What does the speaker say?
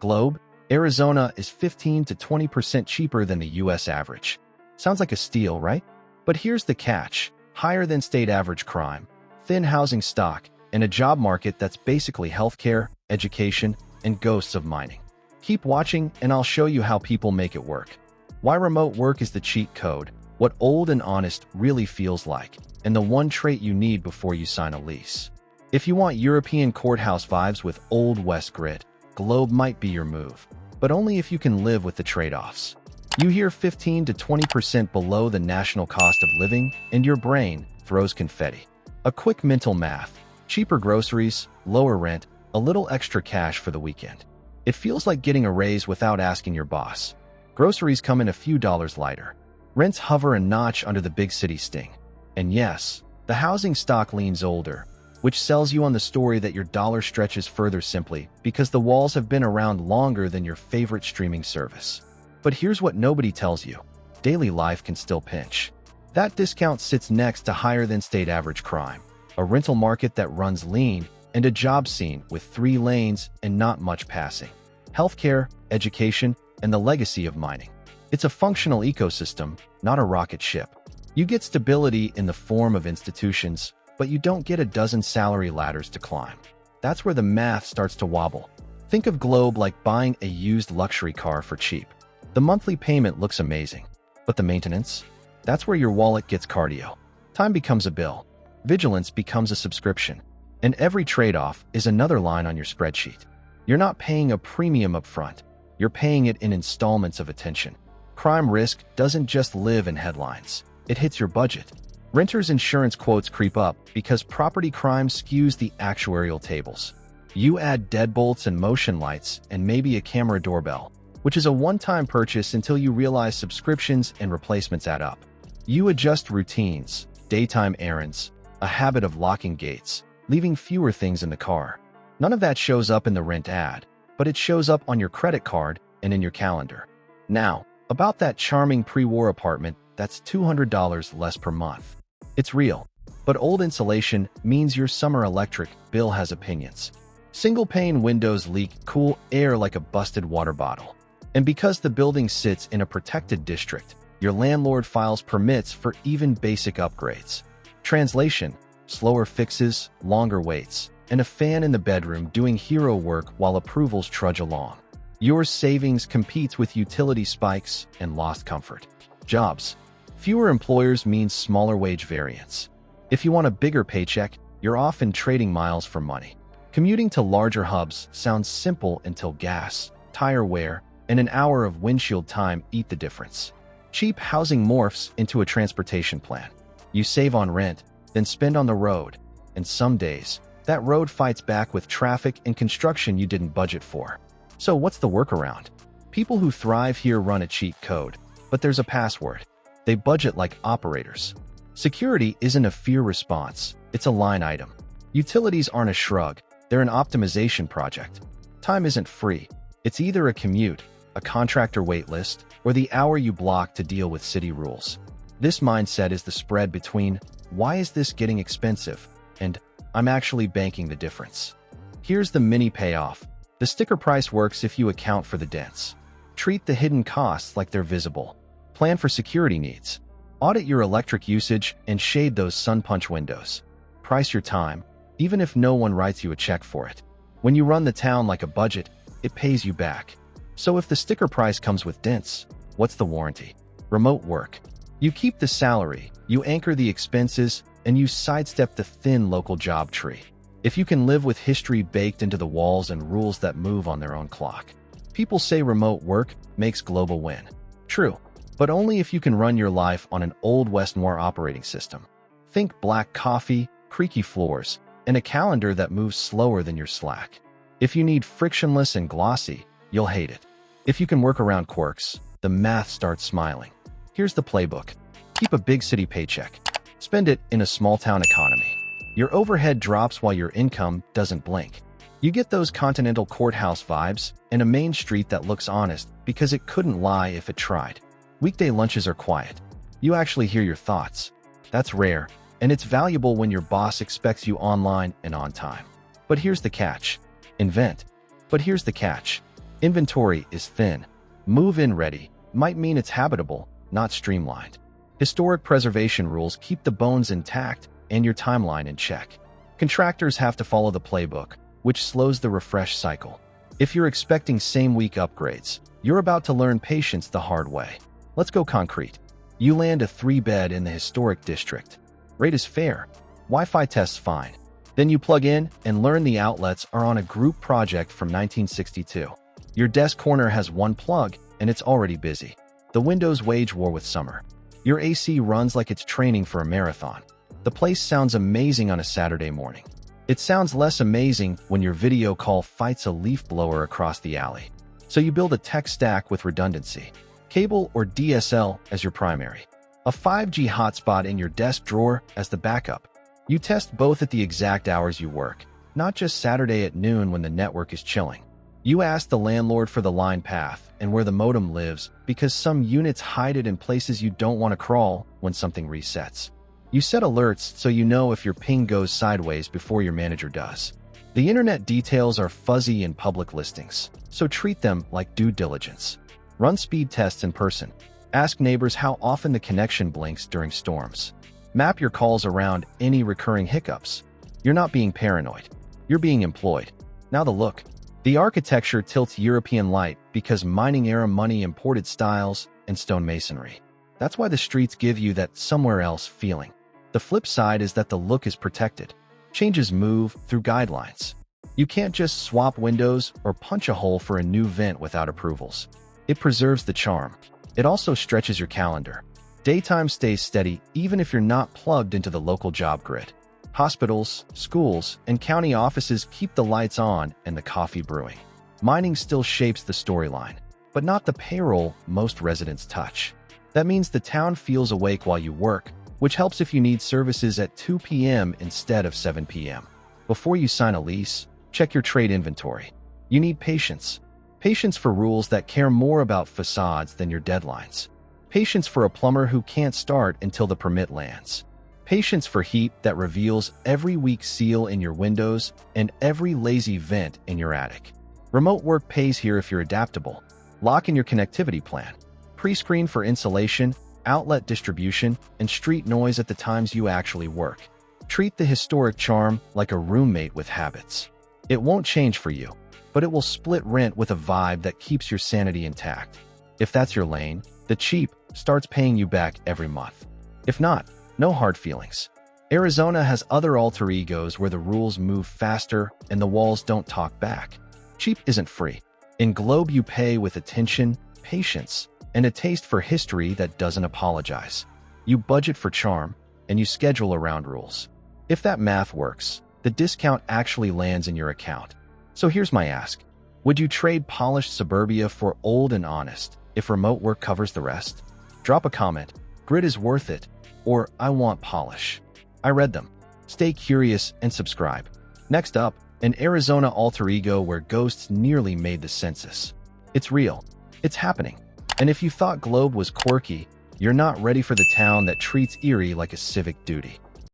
Globe, Arizona is 15 to 20% cheaper than the US average. Sounds like a steal, right? But here's the catch: higher than state average crime, thin housing stock, and a job market that's basically healthcare, education, and ghosts of mining. Keep watching and I'll show you how people make it work. Why remote work is the cheat code, what old and honest really feels like, and the one trait you need before you sign a lease. If you want European courthouse vibes with Old West grit, Globe might be your move, but only if you can live with the trade-offs. You hear 15 to 20% below the national cost of living, and your brain throws confetti. A quick mental math: cheaper groceries, lower rent, a little extra cash for the weekend. It feels like getting a raise without asking your boss. Groceries come in a few dollars lighter. Rents hover a notch under the big city sting. And yes, the housing stock leans older, which sells you on the story that your dollar stretches further simply because the walls have been around longer than your favorite streaming service. But here's what nobody tells you: daily life can still pinch. That discount sits next to higher than state average crime, a rental market that runs lean, and a job scene with 3 lanes and not much passing. Healthcare, education, and the legacy of mining. It's a functional ecosystem, not a rocket ship. You get stability in the form of institutions, but you don't get a dozen salary ladders to climb. That's where the math starts to wobble. Think of Globe like buying a used luxury car for cheap. The monthly payment looks amazing, but the maintenance? That's where your wallet gets cardio. Time becomes a bill. Vigilance becomes a subscription. And every trade-off is another line on your spreadsheet. You're not paying a premium up front. You're paying it in installments of attention. Crime risk doesn't just live in headlines. It hits your budget. Renters' insurance quotes creep up because property crime skews the actuarial tables. You add deadbolts and motion lights and maybe a camera doorbell, which is a one-time purchase until you realize subscriptions and replacements add up. You adjust routines, daytime errands, a habit of locking gates, leaving fewer things in the car. None of that shows up in the rent ad, but it shows up on your credit card and in your calendar. Now, about that charming pre-war apartment that's $200 less per month. It's real, but old insulation means your summer electric bill has opinions. Single-pane windows leak cool air like a busted water bottle. And because the building sits in a protected district, your landlord files permits for even basic upgrades. Translation: slower fixes, longer waits, and a fan in the bedroom doing hero work while approvals trudge along. Your savings competes with utility spikes and lost comfort. Jobs: fewer employers means smaller wage variance. If you want a bigger paycheck, you're often trading miles for money. Commuting to larger hubs sounds simple until gas, tire wear, and an hour of windshield time eat the difference. Cheap housing morphs into a transportation plan. You save on rent, then spend on the road, and some days, that road fights back with traffic and construction you didn't budget for. So what's the workaround? People who thrive here run a cheat code, but there's a password. They budget like operators. Security isn't a fear response, it's a line item. Utilities aren't a shrug, they're an optimization project. Time isn't free. It's either a commute, a contractor waitlist, or the hour you block to deal with city rules. This mindset is the spread between "why is this getting expensive?" and "I'm actually banking the difference." Here's the mini payoff. The sticker price works if you account for the dents. Treat the hidden costs like they're visible. Plan for security needs. Audit your electric usage and shade those sun-punch windows. Price your time, even if no one writes you a check for it. When you run the town like a budget, it pays you back. So if the sticker price comes with dents, what's the warranty? Remote work. You keep the salary, you anchor the expenses, and you sidestep the thin local job tree. If you can live with history baked into the walls and rules that move on their own clock. People say remote work makes global win. True, but only if you can run your life on an Old West Noir operating system. Think black coffee, creaky floors, and a calendar that moves slower than your Slack. If you need frictionless and glossy, you'll hate it. If you can work around quirks, the math starts smiling. Here's the playbook. Keep a big city paycheck. Spend it in a small town economy. Your overhead drops while your income doesn't blink. You get those continental courthouse vibes and a main street that looks honest because it couldn't lie if it tried. Weekday lunches are quiet. You actually hear your thoughts. That's rare, and it's valuable when your boss expects you online and on time. But here's the catch. Invent. But here's the catch. Inventory is thin. Move-in ready might mean it's habitable, not streamlined. Historic preservation rules keep the bones intact and your timeline in check. Contractors have to follow the playbook, which slows the refresh cycle. If you're expecting same-week upgrades, you're about to learn patience the hard way. Let's go concrete. You land a 3-bed in the historic district. Rate is fair. Wi-Fi tests fine. Then you plug in and learn the outlets are on a group project from 1962. Your desk corner has one plug, and it's already busy. The windows wage war with summer. Your AC runs like it's training for a marathon. The place sounds amazing on a Saturday morning. It sounds less amazing when your video call fights a leaf blower across the alley. So you build a tech stack with redundancy. Cable or DSL as your primary. A 5G hotspot in your desk drawer as the backup. You test both at the exact hours you work, not just Saturday at noon when the network is chilling. You ask the landlord for the line path and where the modem lives because some units hide it in places you don't want to crawl when something resets. You set alerts so you know if your ping goes sideways before your manager does. The internet details are fuzzy in public listings, so treat them like due diligence. Run speed tests in person. Ask neighbors how often the connection blinks during storms. Map your calls around any recurring hiccups. You're not being paranoid. You're being employed. Now the look. The architecture tilts European light because mining-era money imported styles and stone masonry. That's why the streets give you that somewhere else feeling. The flip side is that the look is protected. Changes move through guidelines. You can't just swap windows or punch a hole for a new vent without approvals. It preserves the charm. It also stretches your calendar. Daytime stays steady even if you're not plugged into the local job grid. Hospitals, schools, and county offices keep the lights on and the coffee brewing. Mining still shapes the storyline, but not the payroll most residents touch. That means the town feels awake while you work, which helps if you need services at 2 p.m. instead of 7 p.m. Before you sign a lease, check your trade inventory. You need patience. Patience for rules that care more about facades than your deadlines. Patience for a plumber who can't start until the permit lands. Patience for heat that reveals every weak seal in your windows and every lazy vent in your attic. Remote work pays here if you're adaptable. Lock in your connectivity plan. Pre-screen for insulation, outlet distribution, and street noise at the times you actually work. Treat the historic charm like a roommate with habits. It won't change for you, but it will split rent with a vibe that keeps your sanity intact. If that's your lane, the cheap starts paying you back every month. If not, no hard feelings. Arizona has other alter egos where the rules move faster and the walls don't talk back. Cheap isn't free. In Globe, you pay with attention, patience, and a taste for history that doesn't apologize. You budget for charm, and you schedule around rules. If that math works, the discount actually lands in your account. So here's my ask. Would you trade polished suburbia for old and honest if remote work covers the rest? Drop a comment. Grit is worth it. Or I want polish. I read them. Stay curious and subscribe. Next up, an Arizona alter ego where ghosts nearly made the census. It's real. It's happening. And if you thought Globe was quirky, you're not ready for the town that treats Erie like a civic duty.